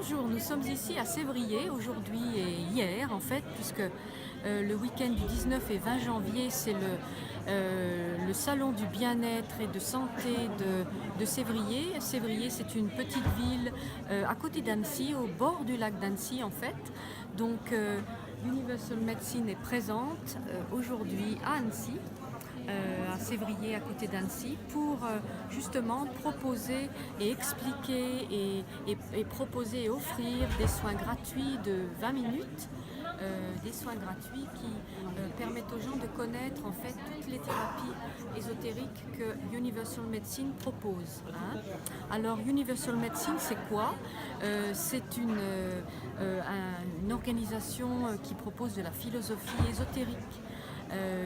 Bonjour, nous sommes ici à Sévrier aujourd'hui et hier en fait, puisque le week-end du 19 et 20 janvier c'est le salon du bien-être et de santé de Sévrier. Sévrier, c'est une petite ville à côté d'Annecy, au bord du lac d'Annecy en fait. Donc Universal Medicine est présente aujourd'hui à Annecy. À Sévrier, à côté d'Annecy, pour justement proposer et expliquer et proposer et offrir des soins gratuits de 20 minutes, des soins gratuits qui permettent aux gens de connaître en fait toutes les thérapies ésotériques que Universal Medicine propose. Alors Universal Medicine, c'est quoi? C'est une organisation qui propose de la philosophie ésotérique.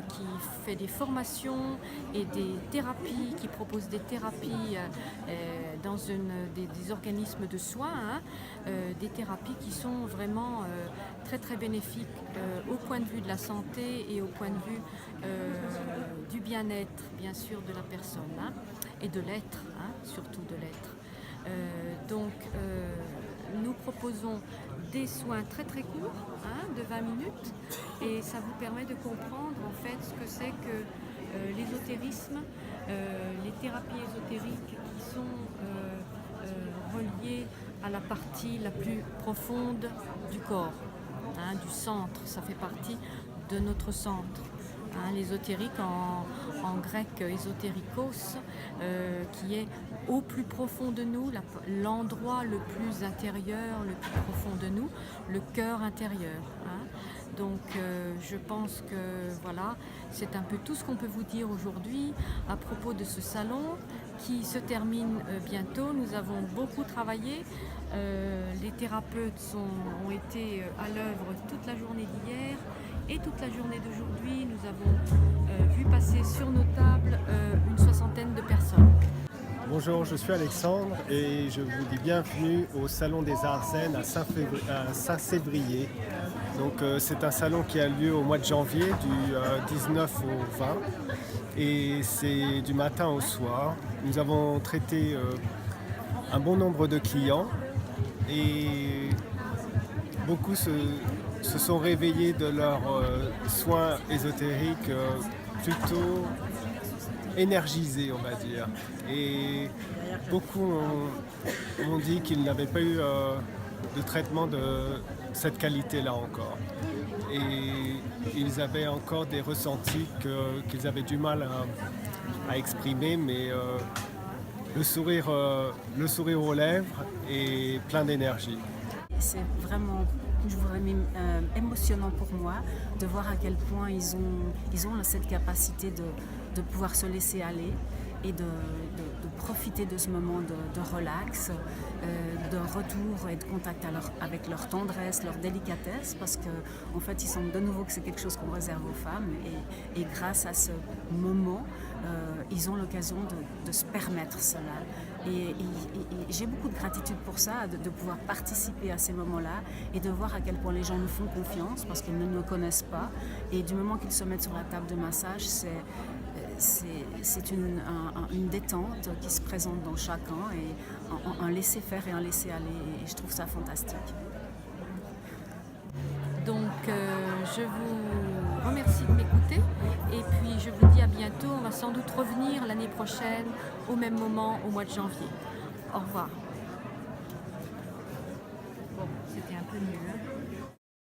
Qui fait des formations et des thérapies, qui propose des thérapies dans des organismes de soins, des thérapies qui sont vraiment très très bénéfiques au point de vue de la santé et au point de vue du bien-être, bien sûr, de la personne et de l'être, surtout de l'être. Nous proposons des soins très très courts, de 20 minutes, et ça vous permet de comprendre en fait ce que c'est que l'ésotérisme, les thérapies ésotériques qui sont reliées à la partie la plus profonde du corps, du centre. Ça fait partie de notre centre. L'ésotérique en grec ésotérikos, qui est au plus profond de nous, l'endroit le plus intérieur, le plus profond de nous, le cœur intérieur. Donc je pense que voilà, c'est un peu tout ce qu'on peut vous dire aujourd'hui à propos de ce salon qui se termine bientôt. Nous avons beaucoup travaillé. Les thérapeutes ont été à l'œuvre toute la journée d'hier et toute la journée d'aujourd'hui. Nous avons vu passer sur nos tables une soixantaine de personnes. Bonjour, je suis Alexandre et je vous dis bienvenue au Salon des Arts Zen à Saint-Sévrier. Donc c'est un salon qui a lieu au mois de janvier du 19 au 20 et c'est du matin au soir. Nous avons traité un bon nombre de clients et beaucoup se sont réveillés de leurs soins ésotériques plutôt énergisés, on va dire. Et beaucoup ont dit qu'ils n'avaient pas eu de traitement de cette qualité-là encore. Et ils avaient encore des ressentis qu'ils avaient du mal à exprimer, mais le sourire aux lèvres et plein d'énergie. C'est vraiment émotionnant pour moi de voir à quel point ils ont cette capacité de pouvoir se laisser aller et de profiter de ce moment de relax, de retour et de contact avec leur tendresse, leur délicatesse, parce qu'en fait ils sentent de nouveau que c'est quelque chose qu'on réserve aux femmes et grâce à ce moment, ils ont l'occasion de se permettre cela. Et j'ai beaucoup de gratitude pour ça, de pouvoir participer à ces moments-là et de voir à quel point les gens nous font confiance parce qu'ils ne nous connaissent pas. Et du moment qu'ils se mettent sur la table de massage, c'est une détente qui se présente dans chacun et un laisser-faire et un laisser-aller. Et je trouve ça fantastique. Donc je vous remercie de m'écouter et puis je vous dis à bientôt. On va sans doute revenir l'année prochaine au même moment, au mois de janvier. Au revoir. Bon, c'était un peu mieux.